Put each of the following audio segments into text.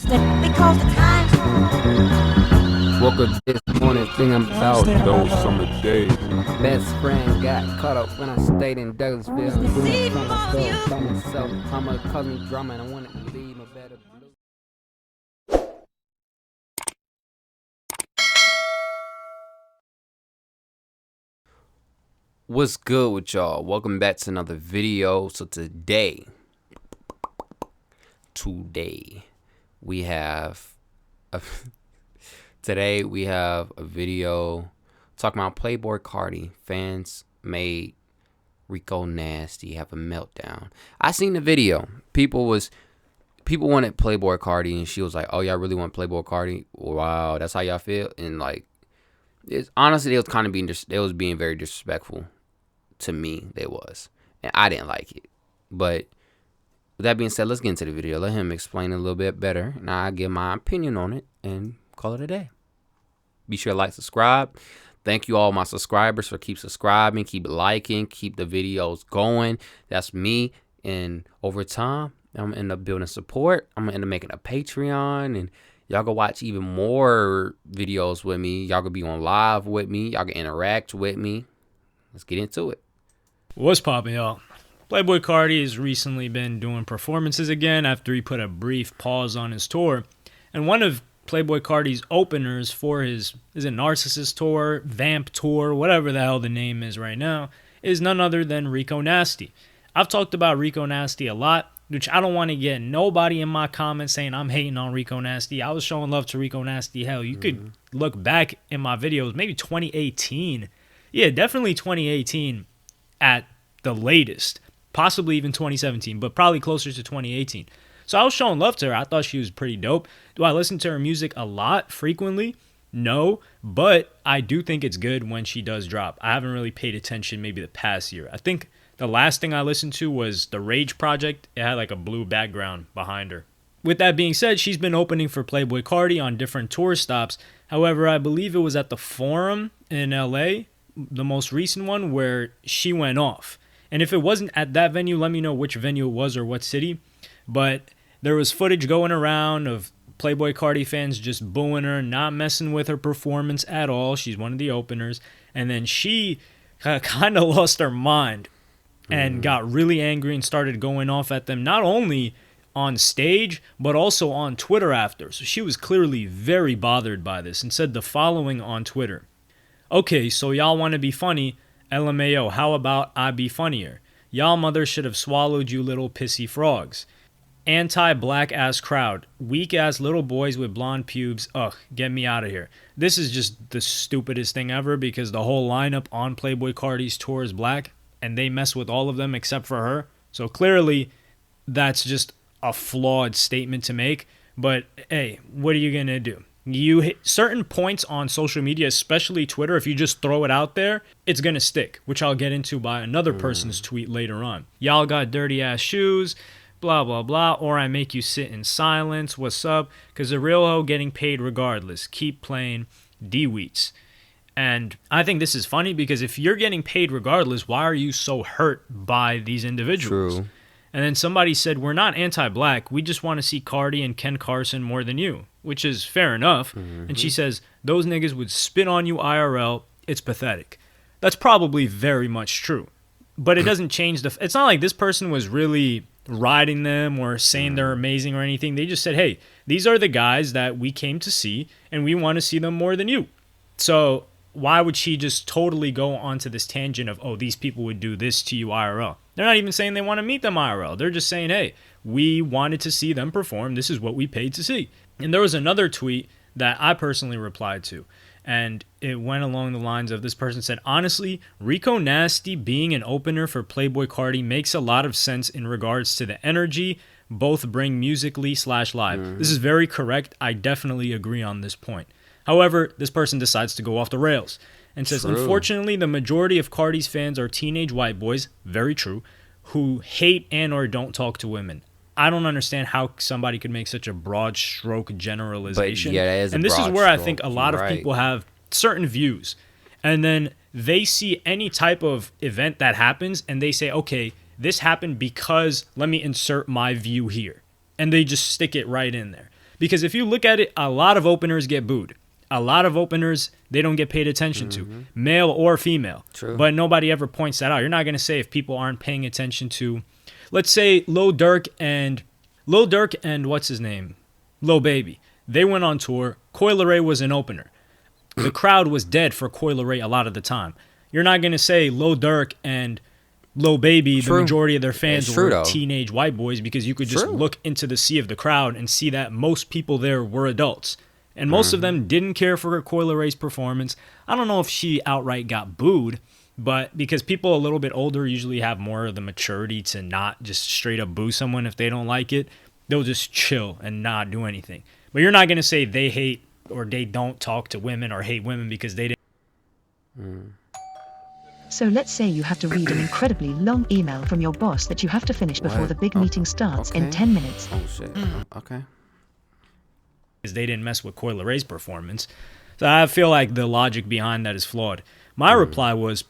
Because the times. Woke up this morning thinking about Those summer days. best friend got caught up when I stayed in Douglasville. I'm doing something myself by myself. Mama caused me drama and I wanted to leave a better blue. What's good with y'all? Welcome back to another video. So today we have a video talking about Playboi Carti. Fans made Rico nasty have a meltdown. I seen the video. People wanted Playboi Carti, and she was like, "Oh, y'all really want Playboi Carti? Wow, that's how y'all feel." And like, it's honestly, they was being very disrespectful to me. They was, and I didn't like it. But with that being said, let's get into the video. Let him explain a little bit better, and I'll give my opinion on it and call it a day. Be sure to like, subscribe. Thank you all my subscribers for keep subscribing, keep liking, keep the videos going. That's me. And over time, I'm gonna end up building support. I'm gonna end up making a Patreon, and y'all go watch even more videos with me. Y'all gonna be on live with me. Y'all can interact with me. Let's get into it. What's poppin', y'all? Playboi Carti has recently been doing performances again after he put a brief pause on his tour. And one of Playboi Carti's openers for his Narcissist tour, Vamp tour, whatever the hell the name is right now, is none other than Rico Nasty. I've talked about Rico Nasty a lot, which I don't want to get nobody in my comments saying I'm hating on Rico Nasty. I was showing love to Rico Nasty. Hell, you could look back in my videos, maybe 2018. Yeah, definitely 2018 at the latest. Possibly even 2017, but probably closer to 2018. So I was showing love to her. I thought she was pretty dope. Do I listen to her music a lot, frequently? No, but I do think it's good when she does drop. I haven't really paid attention maybe the past year. I think the last thing I listened to was the Rage Project. It had like a blue background behind her. With that being said, she's been opening for Playboi Carti on different tour stops. However, I believe it was at the Forum in LA, the most recent one, where she went off. And if it wasn't at that venue, let me know which venue it was or what city. But there was footage going around of Playboi Carti fans just booing her, not messing with her performance at all. She's one of the openers. And then she kind of lost her mind and got really angry and started going off at them, not only on stage, but also on Twitter after. So she was clearly very bothered by this and said the following on Twitter. "Okay, so y'all want to be funny. LMAO, how about I be funnier? Y'all mothers should have swallowed you little pissy frogs. Anti-black ass crowd. Weak ass little boys with blonde pubes. Ugh, get me out of here." This is just the stupidest thing ever because the whole lineup on Playboi Carti's tour is black and they mess with all of them except for her. So clearly that's just a flawed statement to make. But hey, what are you going to do? You hit certain points on social media, especially Twitter, if you just throw it out there, it's going to stick, which I'll get into by another person's tweet later on. Y'all got dirty ass shoes, blah, blah, blah, or I make you sit in silence. What's up? Because the real hoe getting paid regardless. Keep playing D-Weets. And I think this is funny because if you're getting paid regardless, why are you so hurt by these individuals? True. And then somebody said, "We're not anti-black. We just want to see Carti and Ken Carson more than you," which is fair enough. And she says, "Those niggas would spit on you IRL. It's pathetic." That's probably very much true. But it doesn't change it's not like this person was really riding them or saying they're amazing or anything. They just said, "Hey, these are the guys that we came to see, and we want to see them more than you." So why would she just totally go onto this tangent of, oh, these people would do this to you IRL? They're not even saying they want to meet them IRL. They're just saying, hey, we wanted to see them perform. This is what we paid to see. And there was another tweet that I personally replied to, and it went along the lines of this person said, "Honestly, Rico Nasty being an opener for Playboi Carti makes a lot of sense in regards to the energy both bring musically/live. This is very correct. I definitely agree on this point. However, this person decides to go off the rails and says, "Unfortunately, the majority of Carti's fans are teenage white boys," very true, "who hate and or don't talk to women." I don't understand how somebody could make such a broad stroke generalization. But yeah, that is and a this is broad where I stroke. think a lot of Right. people have certain views. And then they see any type of event that happens and they say, okay, this happened because let me insert my view here. And they just stick it right in there. Because if you look at it, a lot of openers get booed. A lot of openers, they don't get paid attention to, male or female. True. But nobody ever points that out. You're not going to say if people aren't paying attention to, let's say Lil Durk and what's his name? Lil Baby. They went on tour. Coi Leray was an opener. The crowd was dead for Coi Leray a lot of the time. You're not going to say Lil Durk and Lil Baby, the majority of their fans were teenage white boys, because you could just look into the sea of the crowd and see that most people there were adults. And most of them didn't care for Coi Leray's performance. I don't know if she outright got booed, but because people a little bit older usually have more of the maturity to not just straight up boo someone if they don't like it. They'll just chill and not do anything. But you're not going to say they hate or they don't talk to women or hate women because they didn't. So let's say you have to read an incredibly long email from your boss that you have to finish before the big meeting starts in 10 minutes. Oh, shit. Okay. Because they didn't mess with Coi Leray's performance. So I feel like the logic behind that is flawed. My reply was,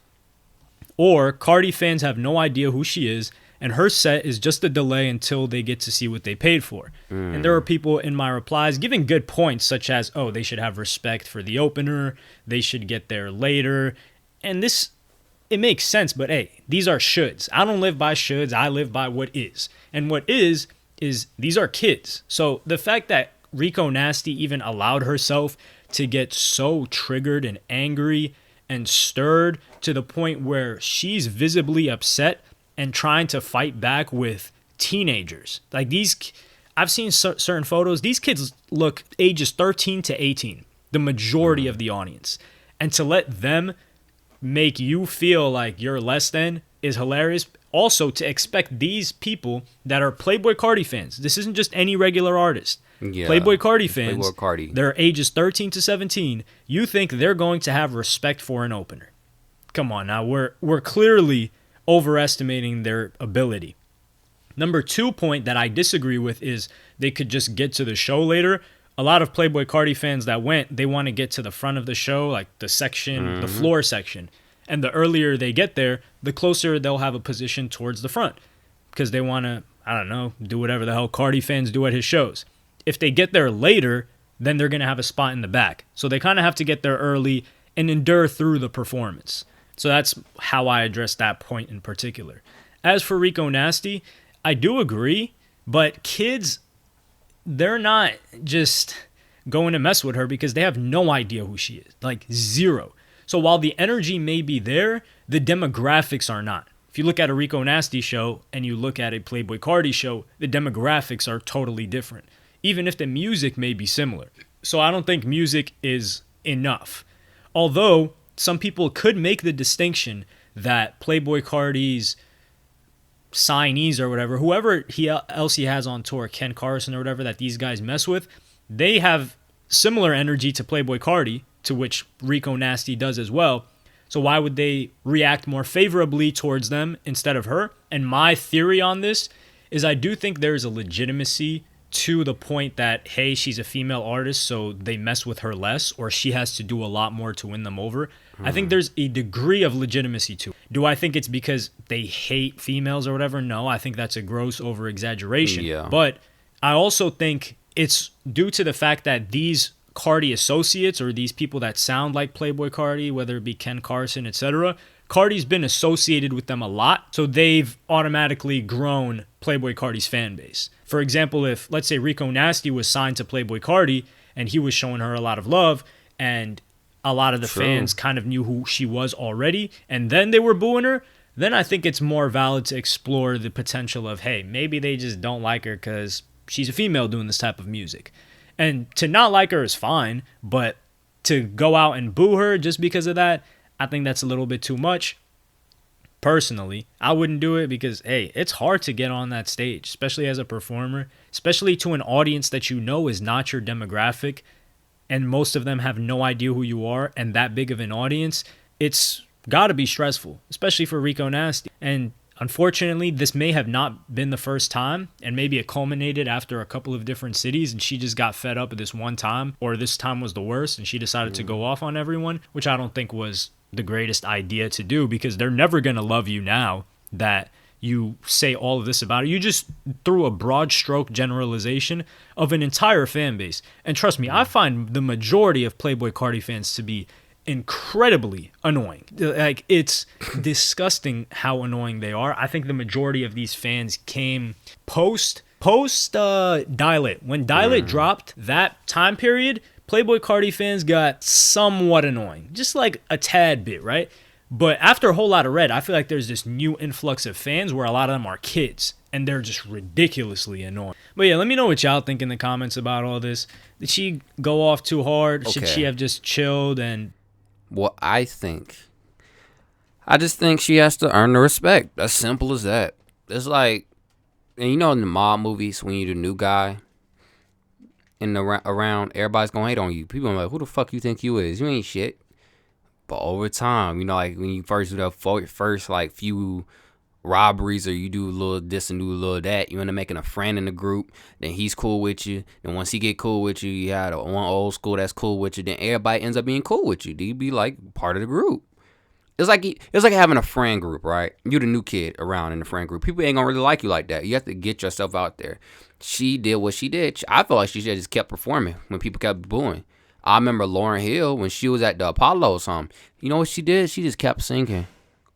or Carti fans have no idea who she is, and her set is just a delay until they get to see what they paid for. And there are people in my replies giving good points, such as, oh, they should have respect for the opener, they should get there later. And this, it makes sense, but hey, these are shoulds. I don't live by shoulds, I live by what is. And what is these are kids. So the fact that Rico Nasty even allowed herself to get so triggered and angry and stirred to the point where she's visibly upset and trying to fight back with teenagers. Like these, I've seen certain photos. These kids look ages 13 to 18, the majority of the audience. And to let them make you feel like you're less than is hilarious. Also, to expect these people that are Playboi Carti fans, this isn't just any regular artist. Yeah, Playboi Carti fans, Playboi Carti. They're ages 13 to 17. You think they're going to have respect for an opener? Come on now, we're clearly overestimating their ability. Number 2 point that I disagree with is they could just get to the show later. A lot of Playboi Carti fans that went, they want to get to the front of the show, like the section, the floor section. And the earlier they get there, the closer they'll have a position towards the front. Because they want to, I don't know, do whatever the hell Carti fans do at his shows. If they get there later, then they're going to have a spot in the back. So they kind of have to get there early and endure through the performance. So that's how I address that point in particular. As for Rico Nasty, I do agree, but kids, they're not just going to mess with her because they have no idea who she is. Like zero. So while the energy may be there, the demographics are not. If you look at a Rico Nasty show and you look at a Playboi Carti show, the demographics are totally different, even if the music may be similar. So I don't think music is enough. Although some people could make the distinction that Playboi Carti's signees or whatever, whoever else he has on tour, Ken Carson or whatever, that these guys mess with, they have similar energy to Playboi Carti, to which Rico Nasty does as well. So why would they react more favorably towards them instead of her? And my theory on this is I do think there is a legitimacy to the point that, hey, she's a female artist, so they mess with her less, or she has to do a lot more to win them over. I think there's a degree of legitimacy to it. Do I think it's because they hate females or whatever? No, I think that's a gross over-exaggeration. Yeah. But I also think it's due to the fact that these Carti associates, or these people that sound like Playboi Carti, whether it be Ken Carson, etc., Carti's been associated with them a lot, so they've automatically grown Playboi Carti's fan base. For example, if, let's say, Rico Nasty was signed to Playboi Carti, and he was showing her a lot of love, and a lot of the fans kind of knew who she was already, and then they were booing her, then I think it's more valid to explore the potential of, hey, maybe they just don't like her because she's a female doing this type of music. And to not like her is fine, but to go out and boo her just because of that, I think that's a little bit too much. Personally, I wouldn't do it because, hey, it's hard to get on that stage, especially as a performer, especially to an audience that you know is not your demographic, and most of them have no idea who you are, and that big of an audience. It's got to be stressful, especially for Rico Nasty. And unfortunately, this may have not been the first time, and maybe it culminated after a couple of different cities, and she just got fed up at this one time, or this time was the worst, and she decided to go off on everyone, which I don't think was the greatest idea to do, because they're never going to love you now that you say all of this about it. You just threw a broad stroke generalization of an entire fan base. And trust me, I find the majority of Playboi Carti fans to be incredibly annoying. Like, it's disgusting how annoying they are. I think the majority of these fans came post Dial-It. When Dial-It dropped, that time period, Playboi Carti fans got somewhat annoying, just like a tad bit, right? But after A Whole Lotta Red, I feel like there's this new influx of fans where a lot of them are kids, and they're just ridiculously annoying. But yeah, let me know what y'all think in the comments about all this. Did she go off too hard? Okay. Should she have just chilled? And Well, I just think she has to earn the respect. As simple as that. It's like, and you know, in the mob movies, when you're the new guy and around, everybody's gonna hate on you. People are like, who the fuck you think you is? You ain't shit. But over time, you know, like when you first do the first like few robberies, or you do a little this and do a little that, you end up making a friend in the group. Then he's cool with you. Then once he get cool with you, you had one old school that's cool with you. Then everybody ends up being cool with you. You be like part of the group. It's like having a friend group, right? You're the new kid around in the friend group. People ain't gonna really like you like that. You have to get yourself out there. She did what she did. I feel like she should have just kept performing when people kept booing. I remember Lauryn Hill when she was at the Apollo or something. You know what she did? She just kept singing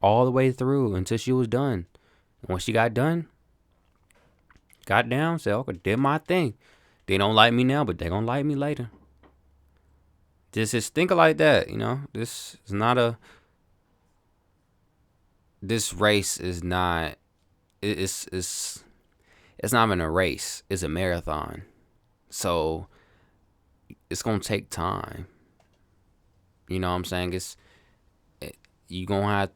all the way through until she was done. And when she got done, got down, said, okay, did my thing. They don't like me now, but they gonna like me later. Just think like that, you know? This race is not, it's not even a race. It's a marathon. So it's gonna take time. You know what I'm saying? You gonna have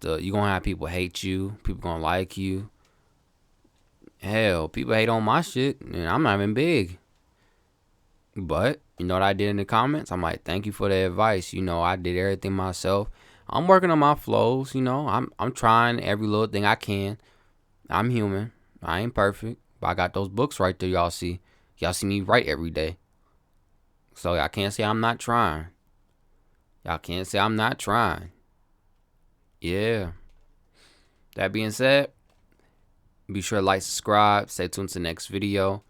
people hate you. People gonna like you. Hell, people hate on my shit, and I'm not even big. But you know what I did in the comments? I'm like, thank you for the advice. You know, I did everything myself. I'm working on my flows. You know, I'm trying every little thing I can. I'm human. I ain't perfect, but I got those books right there. Y'all see me write every day. So y'all can't say I'm not trying. Y'all can't say I'm not trying. Yeah. That being said, be sure to like, subscribe, stay tuned to the next video.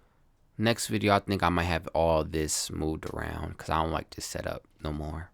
Next video, I think I might have all this moved around because I don't like this setup no more.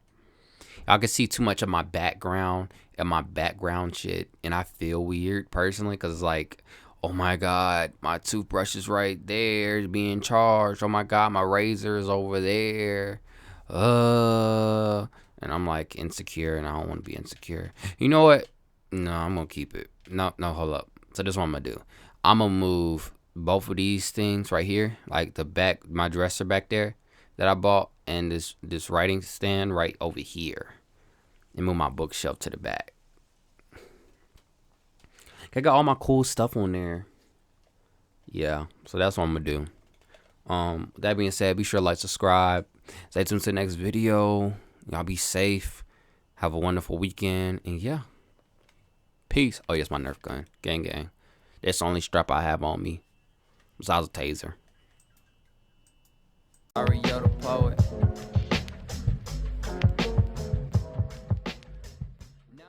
Y'all can see too much of my background and my background shit, and I feel weird personally because it's like, oh my God, my toothbrush is right there, it's being charged. Oh my God, my razor is over there. And I'm like insecure, and I don't want to be insecure. You know what? No, I'm gonna keep it. No, hold up. So this is what I'm gonna do. I'm gonna move both of these things right here, like the back, my dresser back there that I bought, and this writing stand right over here, and move my bookshelf to the back. I got all my cool stuff on there. Yeah, so that's what I'm gonna do. That being said, be sure to like, subscribe, stay tuned to the next video. Y'all be safe. Have a wonderful weekend, and yeah, peace. Oh yes, my Nerf gun, gang. That's the only strap I have on me, besides a taser. Mario the poet.